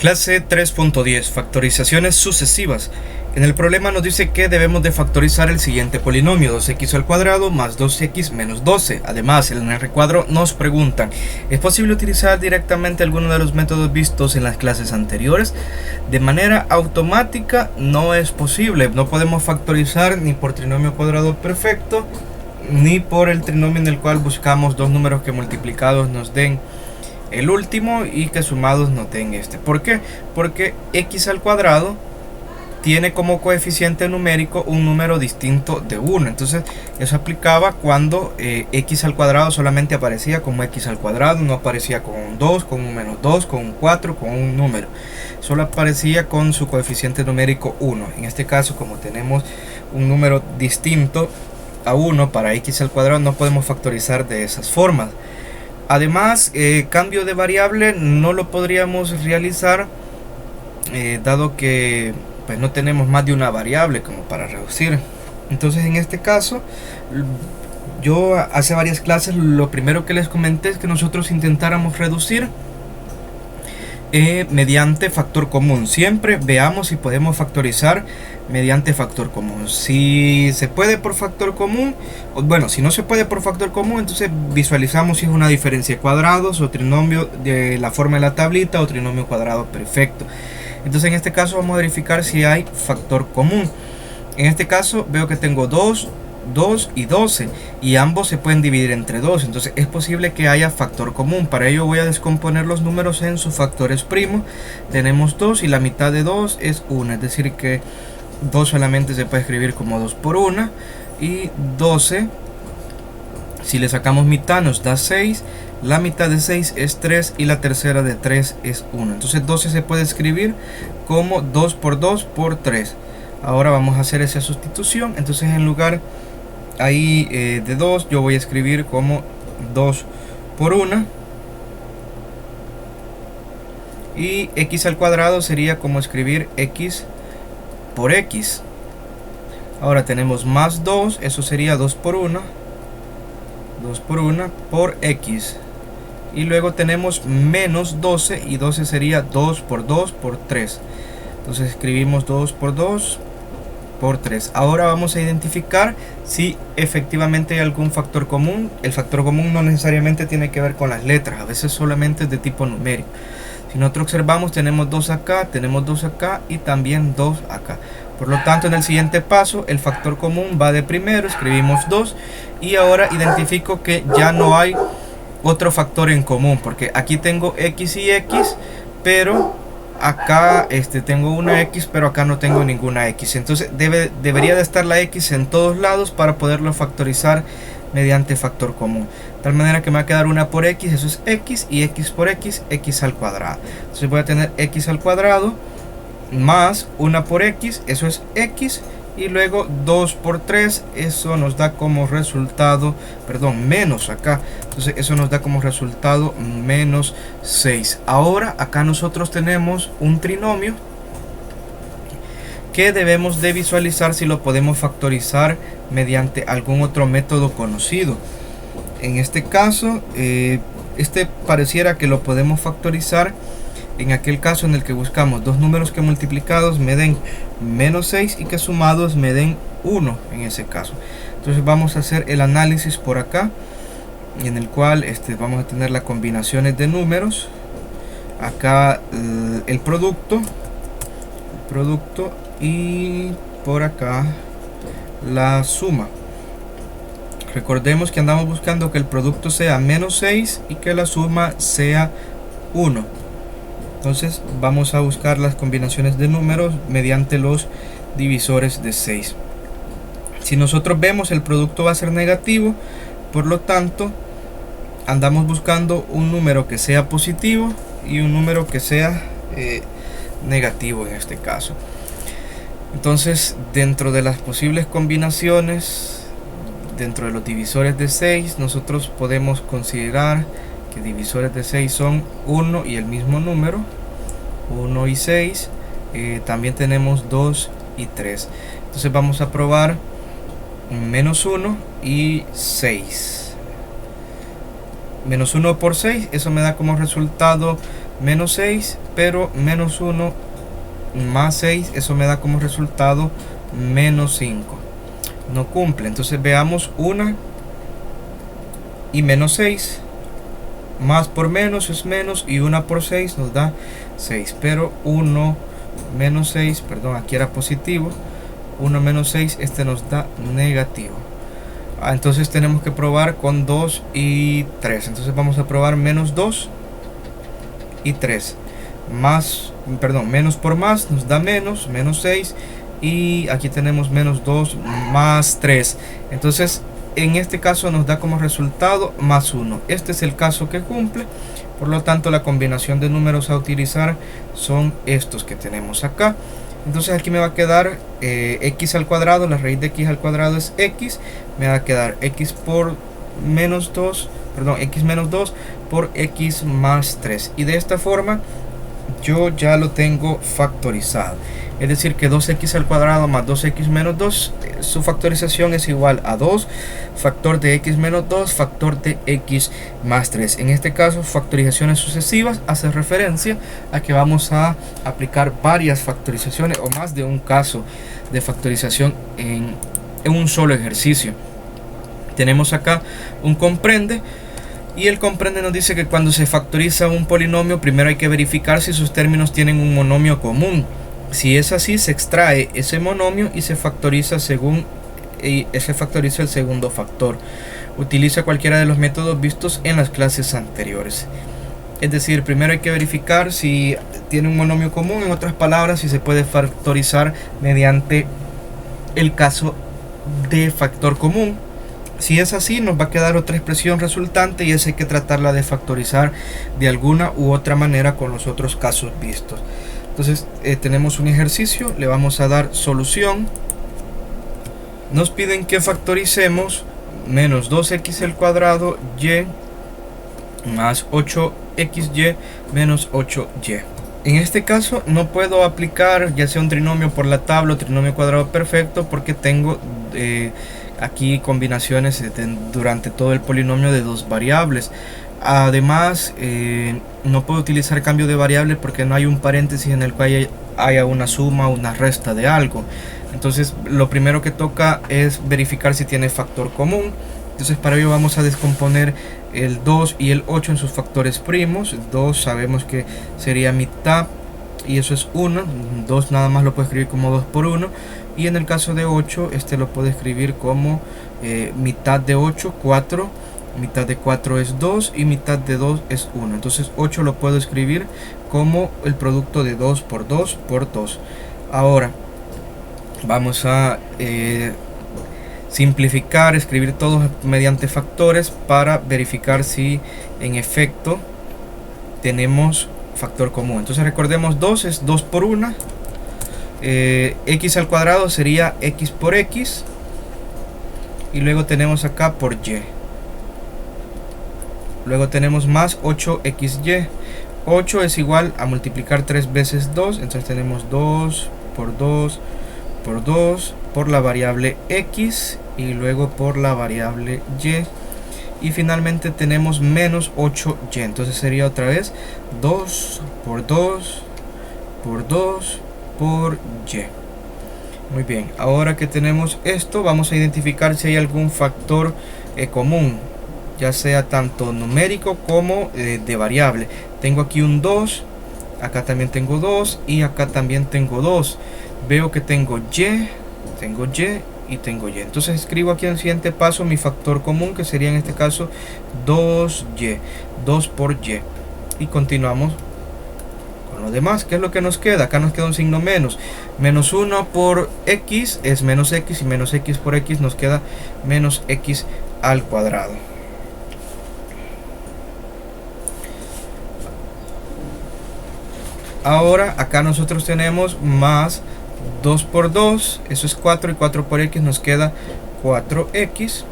Clase 3.10. Factorizaciones sucesivas. En el problema nos dice que debemos de factorizar el siguiente polinomio: 2x al cuadrado más 2x menos 12. Además, en el recuadro nos preguntan: ¿es posible utilizar directamente alguno de los métodos vistos en las clases anteriores? De manera automática no es posible. No podemos factorizar ni por trinomio cuadrado perfecto, ni por el trinomio en el cual buscamos dos números que multiplicados nos den el último y que sumados nos den este. ¿Por qué? Porque x al cuadrado tiene como coeficiente numérico un número distinto de 1. Entonces eso aplicaba cuando x al cuadrado solamente aparecía como x al cuadrado, no aparecía con un 2, con un menos 2, con un 4, con un número. Solo aparecía con su coeficiente numérico 1. En este caso, como tenemos un número distinto a 1 para x al cuadrado, no podemos factorizar de esas formas. Además, cambio de variable no lo podríamos realizar dado que pues no tenemos más de una variable como para reducir. Entonces, en este caso, yo hace varias clases lo primero que les comenté es que nosotros intentáramos reducir mediante factor común. Siempre veamos si podemos factorizar mediante factor común. Si se puede por factor común, bueno, si no se puede por factor común, entonces visualizamos si es una diferencia de cuadrados o trinomio de la forma de la tablita o trinomio cuadrado perfecto. Entonces en este caso vamos a verificar si hay factor común. En este caso veo que tengo 2 y 12 y ambos se pueden dividir entre 2, entonces es posible que haya factor común. Para ello voy a descomponer los números en sus factores primos. Tenemos 2 y la mitad de 2 es 1, es decir que 2 solamente se puede escribir como 2 por 1, y 12, si le sacamos mitad nos da 6, la mitad de 6 es 3 y la tercera de 3 es 1. Entonces 12 se puede escribir como 2 por 2 por 3. Ahora vamos a hacer esa sustitución. Entonces en lugar ahí de 2 yo voy a escribir como 2 por 1, y x al cuadrado sería como escribir x por x. Ahora tenemos más 2, eso sería 2 por 1 por x, y luego tenemos menos 12 y 12 sería 2 por 2 por 3. Entonces escribimos 2 por 2 por 3. Ahora vamos a identificar si efectivamente hay algún factor común. El factor común no necesariamente tiene que ver con las letras, a veces solamente es de tipo numérico. Si nosotros observamos, tenemos 2 acá, tenemos 2 acá y también 2 acá. Por lo tanto, en el siguiente paso el factor común va de primero, escribimos 2, y ahora identifico que ya no hay otro factor en común, porque aquí tengo x y x, pero acá tengo una x, pero acá no tengo ninguna x. Entonces debería de estar la x en todos lados para poderlo factorizar mediante factor común. De tal manera que me va a quedar una por x, eso es x, y x por x, x al cuadrado. Entonces voy a tener x al cuadrado más 1 por x, eso es x, y luego 2 por 3, eso nos da como resultado, perdón, menos acá, entonces eso nos da como resultado menos 6. Ahora acá nosotros tenemos un trinomio que debemos de visualizar si lo podemos factorizar mediante algún otro método conocido. En este caso, pareciera que lo podemos factorizar en aquel caso en el que buscamos dos números que multiplicados me den menos 6 y que sumados me den 1 en ese caso. Entonces vamos a hacer el análisis por acá, en el cual vamos a tener las combinaciones de números. Acá el producto y por acá la suma. Recordemos que andamos buscando que el producto sea menos 6 y que la suma sea 1. Entonces vamos a buscar las combinaciones de números mediante los divisores de 6. Si nosotros vemos, el producto va a ser negativo, por lo tanto andamos buscando un número que sea positivo y un número que sea negativo en este caso. Entonces, dentro de las posibles combinaciones, dentro de los divisores de 6, nosotros podemos considerar que divisores de 6 son 1 y el mismo número, 1 y 6. También tenemos 2 y 3. Entonces vamos a probar menos 1 y 6. Menos 1 por 6, eso me da como resultado menos 6, pero menos 1 más 6, eso me da como resultado menos 5. No cumple. Entonces veamos 1 y menos 6. Más por menos es menos, y 1 por 6 nos da 6. Pero 1 menos 6, perdón, aquí era positivo. 1 menos 6, este nos da negativo. Entonces tenemos que probar con 2 y 3. Entonces vamos a probar menos 2 y 3. Menos por más nos da menos 6. Y aquí tenemos menos 2 más 3. Entonces en este caso nos da como resultado más 1. Este es el caso que cumple. Por lo tanto, la combinación de números a utilizar son estos que tenemos acá. Entonces aquí me va a quedar x al cuadrado. La raíz de x al cuadrado es x. Me va a quedar x por menos 2, perdón, x menos 2 por x más 3. Y de esta forma yo ya lo tengo factorizado. Es decir, que 2x al cuadrado más 2x menos 2, su factorización es igual a 2 factor de x menos 2 factor de x más 3. En este caso, factorizaciones sucesivas hace referencia a que vamos a aplicar varias factorizaciones o más de un caso de factorización en un solo ejercicio. Tenemos acá un comprende. Y el comprende nos dice que cuando se factoriza un polinomio, primero hay que verificar si sus términos tienen un monomio común. Si es así, se extrae ese monomio y se factoriza según el segundo factor. Utiliza cualquiera de los métodos vistos en las clases anteriores. Es decir, primero hay que verificar si tiene un monomio común. En otras palabras, si se puede factorizar mediante el caso de factor común. Si es así, nos va a quedar otra expresión resultante y esa hay que tratarla de factorizar de alguna u otra manera con los otros casos vistos. Entonces tenemos un ejercicio, le vamos a dar solución. Nos piden que factoricemos menos 2x al cuadrado y más 8xy menos 8y. En este caso no puedo aplicar ya sea un trinomio por la tabla o trinomio cuadrado perfecto porque tengo aquí combinaciones durante todo el polinomio de dos variables. Además no puedo utilizar cambio de variable porque no hay un paréntesis en el cual haya una suma o una resta de algo. Entonces lo primero que toca es verificar si tiene factor común. Entonces para ello vamos a descomponer el 2 y el 8 en sus factores primos. 2 sabemos que sería mitad y eso es 1. 2 nada más lo puedo escribir como 2 por 1. Y en el caso de 8, este lo puedo escribir como mitad de 8, 4. Mitad de 4 es 2 y mitad de 2 es 1. Entonces 8 lo puedo escribir como el producto de 2 por 2 por 2. Ahora vamos a simplificar, escribir todos mediante factores para verificar si en efecto tenemos factor común. Entonces recordemos 2 es 2 por 1. X al cuadrado sería x por x. Y luego tenemos acá por y. Luego tenemos más 8xy. 8 es igual a multiplicar 3 veces 2. Entonces tenemos 2 por 2 por 2 por la variable x y luego por la variable y. Y finalmente tenemos menos 8y. Entonces sería otra vez 2 por 2 por 2 por y. Muy bien, ahora que tenemos esto, vamos a identificar si hay algún factor común, ya sea tanto numérico como de variable. Tengo aquí un 2, acá también tengo 2 y acá también tengo 2. Veo que tengo y y tengo y. Entonces escribo aquí en el siguiente paso mi factor común, que sería en este caso 2y, 2 por y. Y continuamos con lo demás. ¿Qué es lo que nos queda? Acá nos queda un signo menos. Menos 1 por x es menos x y menos x por x nos queda menos x al cuadrado. Ahora acá nosotros tenemos más 2 por 2, eso es 4 y 4 por x nos queda 4x.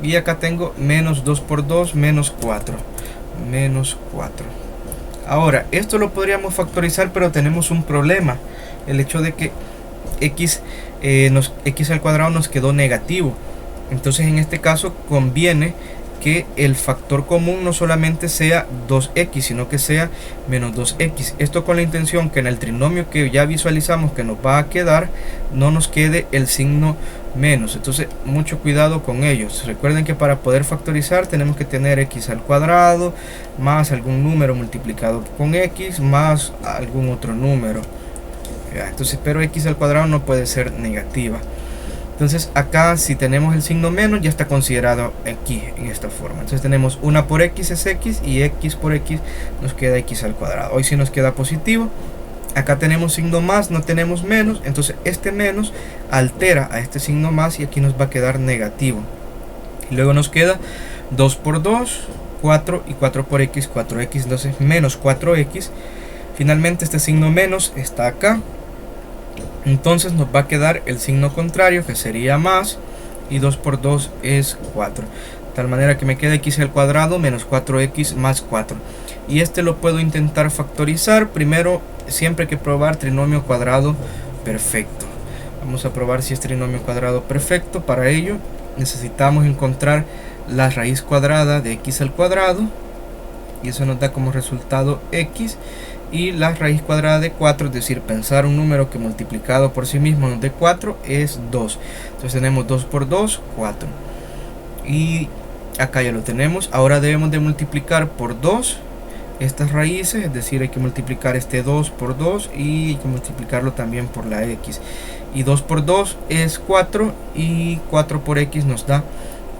Y acá tengo menos 2 por 2 menos 4, menos 4. Ahora, esto lo podríamos factorizar, pero tenemos un problema. El hecho de que x al cuadrado nos quedó negativo. Entonces en este caso conviene que el factor común no solamente sea 2x, sino que sea menos 2x. Esto con la intención que en el trinomio que ya visualizamos que nos va a quedar, no nos quede el signo menos. Entonces mucho cuidado con ellos. Recuerden que para poder factorizar tenemos que tener x al cuadrado más algún número multiplicado con x más algún otro número. Entonces, pero x al cuadrado no puede ser negativa. Entonces acá si tenemos el signo menos ya está considerado aquí en esta forma. Entonces tenemos 1 por x es x y x por x nos queda x al cuadrado. Hoy sí nos queda positivo. Acá tenemos signo más, no tenemos menos. Entonces este menos altera a este signo más y aquí nos va a quedar negativo. Y luego nos queda 2 por 2, 4 y 4 por x, 4x. Entonces menos 4x. Finalmente este signo menos está acá. Entonces nos va a quedar el signo contrario, que sería más, y 2 por 2 es 4. De tal manera que me queda x al cuadrado menos 4x más 4. Y este lo puedo intentar factorizar. Primero, siempre hay que probar trinomio cuadrado perfecto. Vamos a probar si es trinomio cuadrado perfecto. Para ello necesitamos encontrar la raíz cuadrada de x al cuadrado. Y eso nos da como resultado x. Y la raíz cuadrada de 4, es decir, pensar un número que multiplicado por sí mismo nos dé 4, es 2. Entonces tenemos 2 por 2, 4. Y acá ya lo tenemos. Ahora debemos de multiplicar por 2 estas raíces, es decir, hay que multiplicar este 2 por 2 y hay que multiplicarlo también por la x. Y 2 por 2 es 4 y 4 por x nos da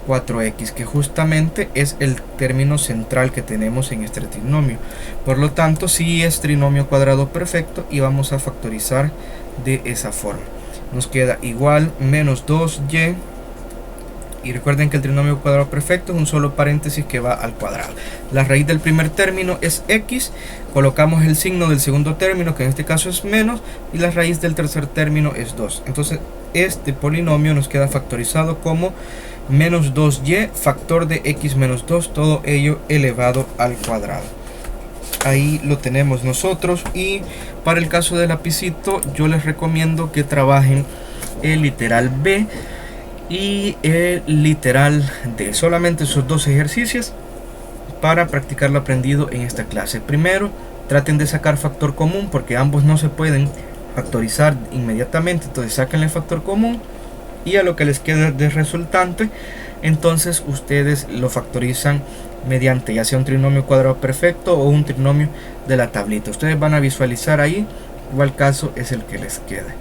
4x, que justamente es el término central que tenemos en este trinomio. Por lo tanto, sí es trinomio cuadrado perfecto y vamos a factorizar de esa forma. Nos queda igual menos 2y. Y recuerden que el trinomio cuadrado perfecto es un solo paréntesis que va al cuadrado. La raíz del primer término es x. Colocamos el signo del segundo término, que en este caso es menos. Y la raíz del tercer término es 2. Entonces este polinomio nos queda factorizado como menos 2y factor de x menos 2, todo ello elevado al cuadrado. Ahí lo tenemos nosotros. Y para el caso del lapicito yo les recomiendo que trabajen el literal B y el literal D. Solamente esos dos ejercicios para practicar lo aprendido en esta clase. Primero, traten de sacar factor común porque ambos no se pueden factorizar inmediatamente. Entonces sáquenle factor común y a lo que les quede de resultante, entonces ustedes lo factorizan mediante ya sea un trinomio cuadrado perfecto o un trinomio de la tablita. Ustedes van a visualizar ahí cuál caso es el que les quede.